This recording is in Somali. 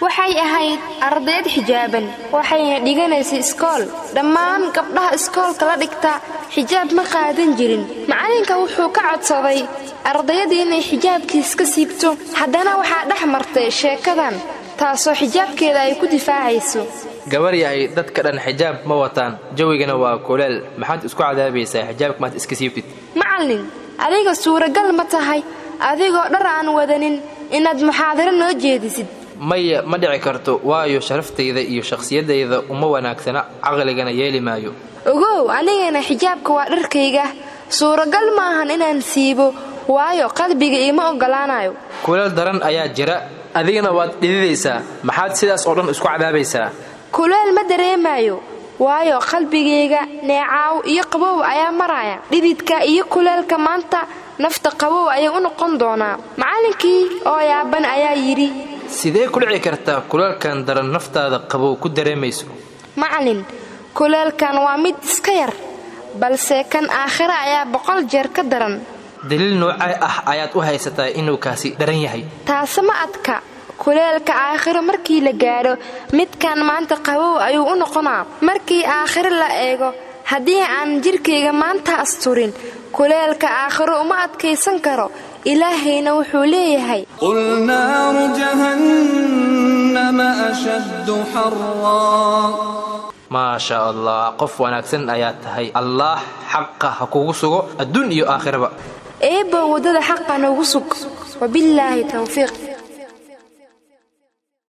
waxay ahayd ardayd xijaaban waxayna dhiganaysay iskool dhammaan gabdhaha iskoolka la dhigta xijaab ma qaadan jirin macalinka wuxuu ka codsaday ardayda inay xijaabkiis ka siibto haddana waxaa dhex martay sheekadan taasoo xijaabkeeda ay ku difaacayso gabar yahay dadka dhan xijaab ma wataan jawigana waa kuleel maxaad isku cadaabaysaa xijaabka maad iska siibtid macallin adiga suuragal ma tahay adigoo dhar aan wadanin inaad muxaadaro noo jeedisid maya ma dhici karto waayo sharaftayda iyo shakhsiyadayda uma wanaagsana caqligana yeeli maayo ogow anigana xijaabka waa dharkayga suuragal maahan inaan siibo waayo qalbiga ima ogolaanayo kuleel daran ayaa jira adigana waad dhididaysaa maxaad sidaas oo dhan isku cadaabaysaa kuleel ma dareemayo waayo qalbigayga neecaaw iyo qabow ayaa maraya dhididka iyo kuleelka maanta nafta qabow ayay u noqon doonaa macallinkii oo yaaban ayaa yidhi sidee ku dhici kartaa kuleelkan daran naftaada qabow ku dareemayso macallin kuleelkan waa mid iska yar balse kan aakhira ayaa 100 jeer ka daran daliil noocay ah ayaad u haysataa inuu kaasi daran yahay taas ma adka kuleelka aakhiro markii la gaaro midkan maanta qabow ayuu u noqonaa markii aakhiro la eego haddii aan jirkayga maanta asturin kuleelka aakhiro uma adkaysan karo ilaahayna wuxuu leeyahay qul naaru jahannama ashaddu harraa ما شاء الله قف wanaagsan ayaa tahay Allah xaqqa ha kugu sugo adduun iyo aakhiraba wadada xaqqa noogu sug wabillahi tawfiiq